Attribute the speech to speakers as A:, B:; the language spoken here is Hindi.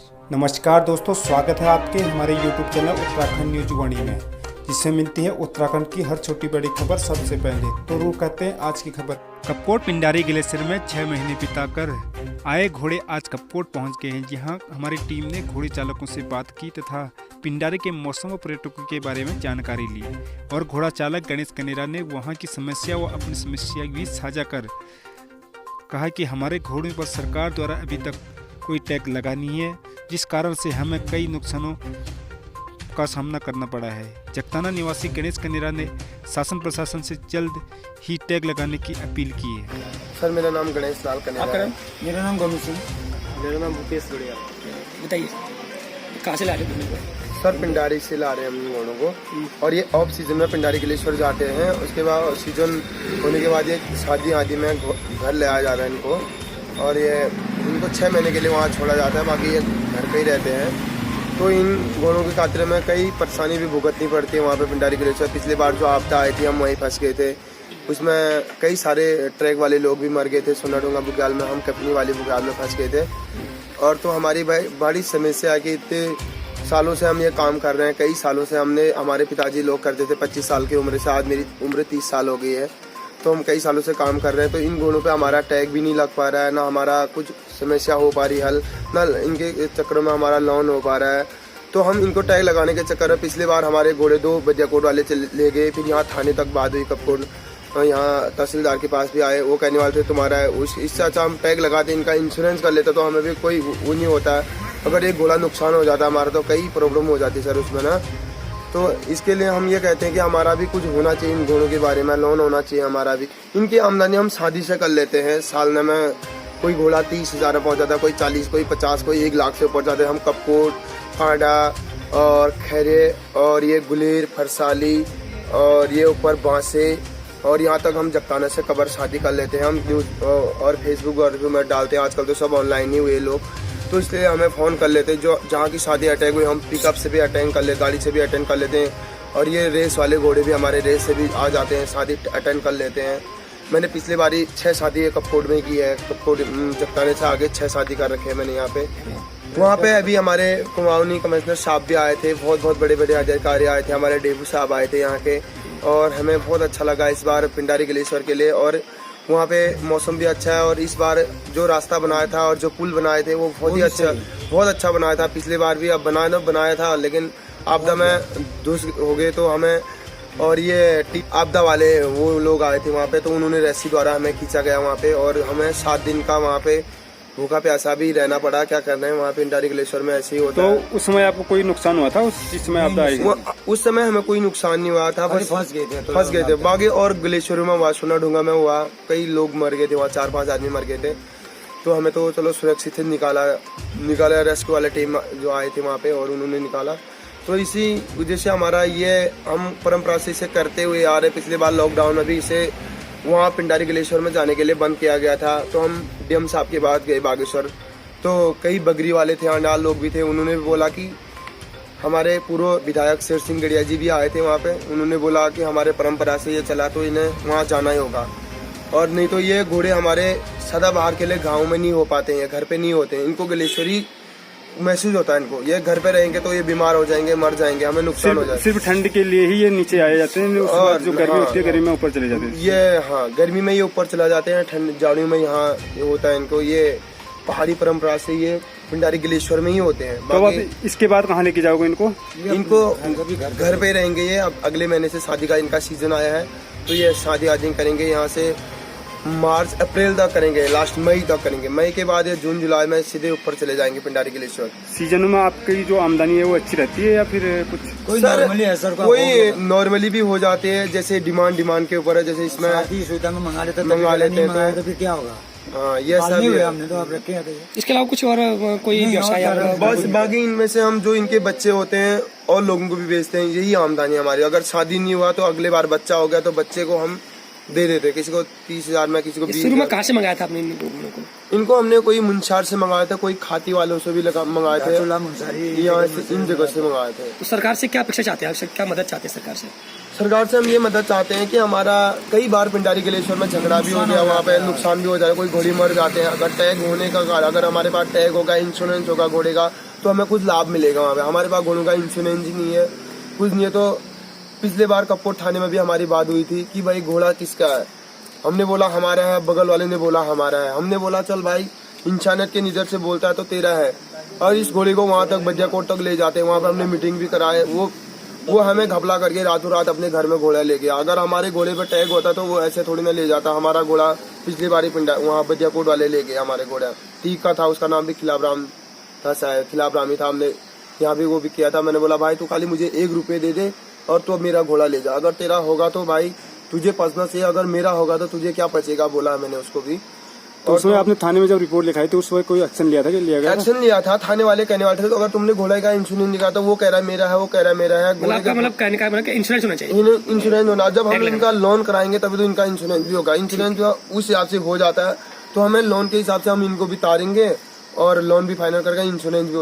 A: नमस्कार दोस्तों, स्वागत है आपके हमारे YouTube चैनल उत्तराखंड न्यूज वाणी में, जिससे मिलती है उत्तराखंड की हर छोटी बड़ी खबर सबसे पहले। तो रुक करते हैं आज की खबर। कपकोट पिंडारी ग्लेशियर में 6 महीने बिताकर आए घोड़े आज कपकोट पहुंच गए हैं, जहां हमारी टीम ने घोड़े चालकों से बात की तथा पिंडारी के मौसम व पर्यटकों के बारे में जानकारी ली। और घोड़ा चालक गणेश कनेरा ने वहाँ की समस्या व अपनी समस्या भी साझा कर कहा कि हमारे घोड़ों पर सरकार द्वारा अभी तक कोई टैग लगा नहीं है, जिस कारण से हमें कई नुकसानों का सामना करना पड़ा है। जगताना निवासी गणेश कनेरा ने शासन प्रशासन से जल्द ही टैग लगाने की अपील की है।
B: सर, मेरा नाम गणेश लाल कनेरा है।
C: मेरा नाम गोविंद सिंह।
B: मेरा नाम भूपेश गुड़िया।
C: बताइए कहाँ से ला रहे हैं?
B: सर, पिंडारी से ला रहे हैं हम घोड़ों को, और ये ऑफ सीजन में पिंडारी ग्लेशियर जाते हैं। उसके बाद सीजन होने के बाद ये शादी आदि में घर ले आया जा रहा है इनको, और ये इनको 6 महीने के लिए वहाँ छोड़ा जाता है, बाकी ये घर पे ही रहते हैं। तो इन घोड़ों के खातिर में कई परेशानी भी भुगतनी पड़ती है वहाँ पे पिंडारी ग्लेशियर। पिछली बार जो आपदा आई थी हम वहीं फंस गए थे, उसमें कई सारे ट्रैक वाले लोग भी मर गए थे। सोनाडोंगा बुग्याल में, हम कपनी वाली बुग्याल में फंस गए थे। और तो हमारी बड़ी समस्या है कि इतने सालों से हम ये काम कर रहे हैं। कई सालों से हमारे पिताजी लोग करते थे 25 साल की उम्र से, आज मेरी उम्र 30 साल हो गई है। तो हम कई सालों से काम कर रहे हैं, तो इन घोड़ों पे हमारा टैग भी नहीं लग पा रहा है, ना हमारा कुछ समस्या हो पा रही हल, ना इनके चक्कर में हमारा लोन हो पा रहा है। तो हम इनको टैग लगाने के चक्कर में पिछली बार हमारे घोड़े 2 बदियाकोट वाले ले गए, फिर यहाँ थाने तक बात हुई कपकोट, यहाँ तहसीलदार के पास भी आए। वो कहने वाले थे तुम्हारा इससे अच्छा हम टैग लगाते, इनका इंश्योरेंस कर लेते, तो हमें भी कोई वो नहीं होता है। अगर एक घोड़ा नुकसान हो जाता हमारा तो कई प्रॉब्लम हो जाती सर उसमें ना। तो इसके लिए हम ये कहते हैं कि हमारा भी कुछ होना चाहिए इन घोड़ों के बारे में, लोन होना चाहिए हमारा भी। इनकी आमदनी हम शादी से कर लेते हैं। साल में कोई घोड़ा 30,000 में पहुँच जाता है, कोई 40, कोई 50, कोई 1 लाख से पहुँच जाते हैं। हम कपकोट, कांडा और खैरे और ये गुलेर, फरसाली और ये ऊपर बांसे और यहाँ तक हम जगताना से कबर शादी कर लेते हैं। हम न्यूज़ और फेसबुक और में डालते हैं, आजकल तो सब ऑनलाइन ही हुए लोग, तो इसलिए हमें फ़ोन कर लेते हैं। जो जहाँ की शादी अटैक हुई हम पिकअप से भी अटेंड कर लेते, गाड़ी से भी अटेंड कर लेते हैं। और ये रेस वाले घोड़े भी हमारे रेस से भी आ जाते हैं, शादी अटेंड कर लेते हैं। मैंने पिछले बारी 6 शादी कपकोट में की है। कपकोट जगताने से आगे 6 शादी कर रखे हैं मैंने यहाँ पे। वहाँ पे अभी हमारे कुमाऊनी कमिश्नर साहब भी आए थे, बहुत बड़े बड़े अधिकारी आए थे, हमारे डेबू साहब आए थे यहाँ के, और हमें बहुत अच्छा लगा इस बार पिंडारी ग्लेशियर के लिए। और वहाँ पे मौसम भी अच्छा है, और इस बार जो रास्ता बनाया था और जो पुल बनाए थे वो बहुत अच्छा बनाया था। पिछली बार भी अब बनाया था, लेकिन आपदा में धुस हो गए तो हमें, और ये आपदा वाले वो लोग आए थे वहाँ पे, तो उन्होंने रस्सी द्वारा हमें खींचा गया वहाँ पे, और हमें 7 दिन का वहाँ पे भूखा प्यासा भी रहना पड़ा। क्या करना है, वहाँ पे पिंडारी ग्लेशियर में ऐसे ही होता है।
A: तो उस समय आपको कोई नुकसान हुआ था? उस समय आपदा आई?
B: उस समय हमें कोई नुकसान नहीं हुआ था, बस फंस गए थे। बाकी और ग्लेशियरों में हुआ, सोनाडोंगा में हुआ, कई लोग मर गए थे वहाँ, 4-5 आदमी मर गए थे। तो हमें तो चलो सुरक्षित निकाला रेस्क्यू वाले टीम जो आए थे वहाँ पे, और उन्होंने निकाला। तो इसी वजह से हमारा ये हम परम्परा से इसे करते हुए आ रहे। पिछली बार लॉकडाउन में भी इसे वहाँ पिंडारी ग्लेशियर में जाने के लिए बंद किया गया था, तो हम डीएम साहब के बाद गए बागेश्वर, तो कई बगरी वाले थे, अंडाल लोग भी थे। उन्होंने भी बोला कि हमारे पूर्व विधायक शेर सिंह गड़िया जी भी आए थे वहाँ पे, उन्होंने बोला कि हमारे परंपरा से ये चला तो इन्हें वहाँ जाना ही होगा, और नहीं तो ये घोड़े हमारे सदाबहार के लिए गाँव में नहीं हो पाते हैं, घर पे नहीं होते हैं। इनको ग्लेशियरी महसूस होता है इनको, ये घर पे रहेंगे तो ये बीमार हो जाएंगे, मर जाएंगे, हमें नुकसान हो जाएगा।
A: सिर्फ ठंड के लिए ही ये नीचे आए जाते हैं, और जो गर्मी होती है गर्मी में ऊपर चले जाते हैं।
B: ये हाँ, गर्मी में ये ऊपर चला जाते हैं, ठंड जाड़ों में यहाँ होता है इनको। ये पहाड़ी परंपरा से ये पिंडारी ग्लेशियर में ही होते हैं।
A: तो अब इसके बाद कहाँ लेके जाओगे इनको?
B: घर पे रहेंगे ये। अब अगले महीने से शादी का इनका सीजन आया है, तो ये शादी आदि करेंगे यहाँ से मार्च अप्रैल तक करेंगे, लास्ट मई तक करेंगे। मई के बाद ये जून जुलाई में सीधे ऊपर चले जाएंगे पिंडारी ग्लेशियर।
A: सीजनों में आपकी जो आमदनी है वो अच्छी रहती है या फिर कुछ?
C: कोई नॉर्मली है सर,
B: कोई नॉर्मली भी हो जाते हैं, जैसे डिमांड के ऊपर है। जैसे इसमें
C: मंगा लेते
B: तो
C: फिर क्या होगा?
B: हाँ, ये सब
C: हमने तो आप रखे हैं। इसके अलावा कुछ और कोई व्यवसाय?
B: बस बाकी इनमें से हम जो इनके बच्चे होते हैं और लोगों को भी बेचते हैं, यही आमदनी हमारी। अगर शादी नहीं हुआ तो अगले बार बच्चा हो गया तो बच्चे को हम दे देते, किसी को 30,000 में, किसी को 20,000।
C: शुरू में कहाँ से मंगाया था आपने इन लोगों को?
B: इनको हमने कोई मुंशार से मंगाया था, कोई खाती वालों से भी मंगाए थे,
C: अब्दुल्ला मुंसारी
B: यहाँ से इन जगह से मंगाए थे।
C: तो सरकार से क्या अपेक्षा चाहते हैं आप, क्या मदद चाहते हैं सरकार से?
B: सरकार से हम ये मदद चाहते हैं कि हमारा कई बार पिंडारी गलेश्वर में झगड़ा भी हो गया, वहाँ पे नुकसान भी हो जाता है, कोई घोड़ी मर जाते हैं। अगर टैग होने का, अगर हमारे पास टैग होगा, इंश्योरेंस होगा घोड़े का, तो हमें कुछ लाभ मिलेगा वहाँ पे। हमारे पास घोड़ों का इंश्योरेंस ही नहीं है, कुछ नहीं है। तो पिछले बार कपकोट थाने में भी हमारी बात हुई थी कि भाई घोड़ा किसका है, हमने बोला हमारा है, बगल वाले ने बोला हमारा है। हमने बोला चल भाई इंसानियत की नज़र से बोलता है तो तेरा है। और इस घोड़े को वहाँ तक बज्जियाकोट तक ले जाते हैं, वहाँ पर हमने मीटिंग भी कराए। वो हमें घपला करके रातों रात अपने घर में घोड़ा ले गया। अगर हमारे घोड़े पर टैग होता तो वो ऐसे थोड़ी ना ले जाता। हमारा घोड़ा पिछली बारी वहाँ बज्जियाकोट वाले ले गए हमारे घोड़ा। तीक का था, उसका नाम भी खिलाबराम था, शायद खिलाबराम ही था। हमने यहाँ भी वो भी किया था। मैंने बोला भाई तू खाली मुझे 1 रुपये दे दे और तू मेरा घोड़ा ले जा। अगर तेरा होगा तो भाई तुझे पसना से, अगर मेरा होगा तो तुझे क्या बचेगा, बोला मैंने उसको भी।
A: तो उसमें आपने थाने में जब रिपोर्ट लिखाई तो उस वक्त कोई एक्शन लिया था कि लिया गया?
B: एक्शन लिया था, थाने वाले कहने वाले थे तो अगर तुमने घोड़े का इंश्योरेंस निकाला तो वो कह रहा है मेरा है, वो कह रहा है मेरा है।
C: मतलब कहने का मतलब इंश्योरेंस होना चाहिए,
B: इंश्योरेंस होना। जब हम इनका लोन कराएंगे तभी तो इनका इंश्योरेंस भी होगा। इंश्योरेंस जो उस हिसाब से हो जाता है तो हमें लोन के हिसाब से हम इनको भी तारेंगे और लोन भी फाइनल करके इंश्योरेंस भी